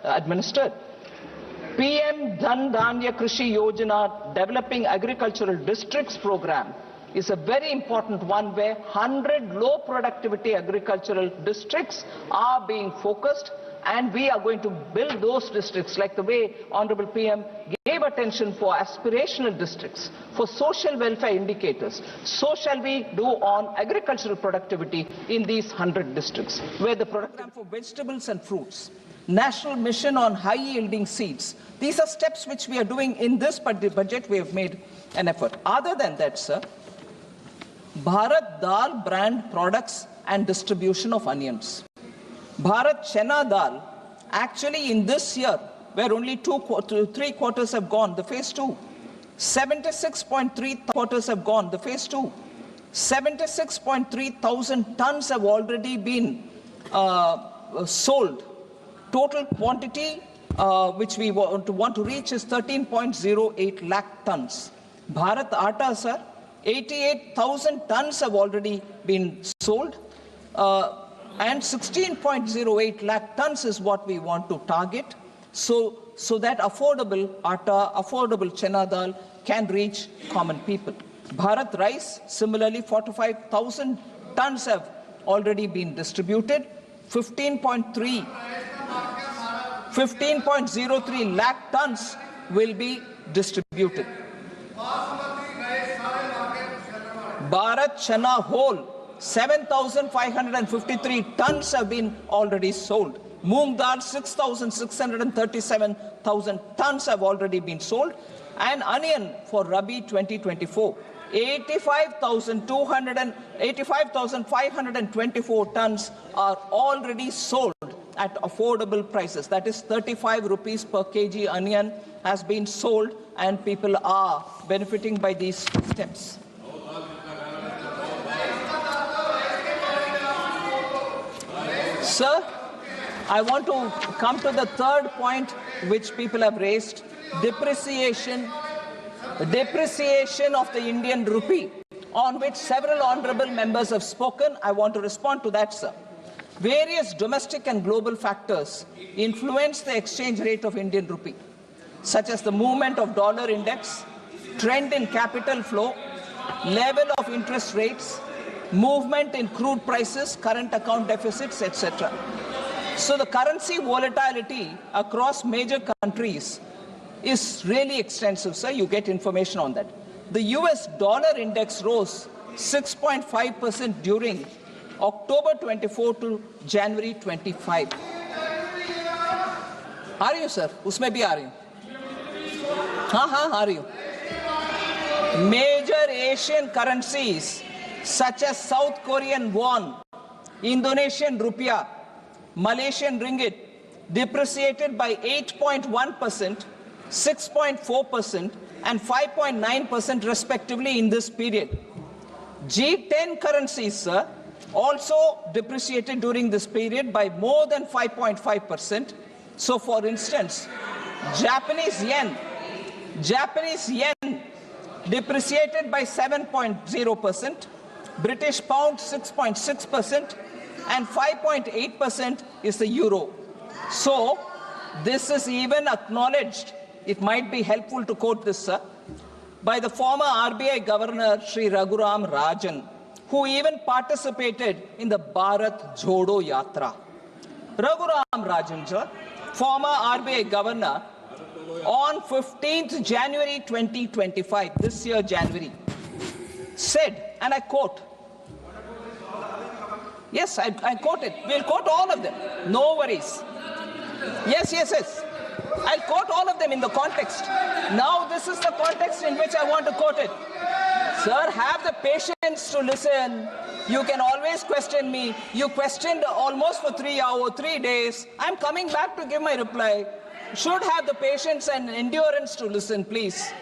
administered. PM Dhan Dhanya Krishi Yojana, Developing Agricultural Districts program, is a very important one where 100 low productivity agricultural districts are being focused, and we are going to build those districts like the way Honorable PM gave attention for aspirational districts, for social welfare indicators. So shall we do on agricultural productivity in these 100 districts, where the program for vegetables and fruits, National Mission on High-Yielding Seeds. These are steps which we are doing in this budget. We have made an effort. Other than that, sir, Bharat Dal brand products and distribution of onions. Bharat Chana Dal, actually in this year, where only 3 quarters have gone, the phase 2, 76.3 quarters have gone, the phase 2, 76.3 thousand tons have already been sold. Total quantity which we want to reach is 13.08 lakh tons. Bharat Atta, sir, 88,000 tons have already been sold, and 16.08 lakh tons is what we want to target, so that affordable atta, affordable chana dal can reach common people. Bharat Rice, similarly, 45,000 tons have already been distributed. 15.03 lakh tons will be distributed. Bharat Chana whole, 7,553 tons have been already sold. Moong dal, 6,637,000 tons have already been sold. And onion for Rabi 2024, 85,524 tons are already sold at affordable prices. That is 35 rupees per kg onion has been sold, and people are benefiting by these steps. Sir, I want to come to the third point which people have raised, depreciation of the Indian rupee, on which several honorable members have spoken. I want to respond to that, sir. Various domestic and global factors influence the exchange rate of Indian rupee, such as the movement of dollar index, trend in capital flow, level of interest rates, movement in crude prices, current account deficits, etc. So the currency volatility across major countries is really extensive, sir. You get information on that. The US dollar index rose 6.5% during October 24 to January 25. Are you, sir? Usme bhi aa rahi hu. Aa rahi hu. Major Asian currencies such as South Korean won, Indonesian rupiah, Malaysian ringgit depreciated by 8.1%, 6.4% and 5.9% respectively in this period. G10 currencies, sir, also depreciated during this period by more than 5.5%. So for instance, Japanese yen depreciated by 7.0%, British pound 6.6%, and 5.8% is the euro. So this is even acknowledged. It might be helpful to quote this, sir, by the former RBI Governor Sri Raghuram Rajan, who even participated in the Bharat Jodo Yatra. Raghuram Rajan, sir, former RBI Governor, on 15th January 2025, this year January, said, and I quote, yes, I quote it. We'll quote all of them. No worries. Yes. I'll quote all of them in the context. Now this is the context in which I want to quote it. Sir, have the patience to listen. You can always question me. You questioned almost for 3 days. I'm coming back to give my reply. Should have the patience and endurance to listen, please.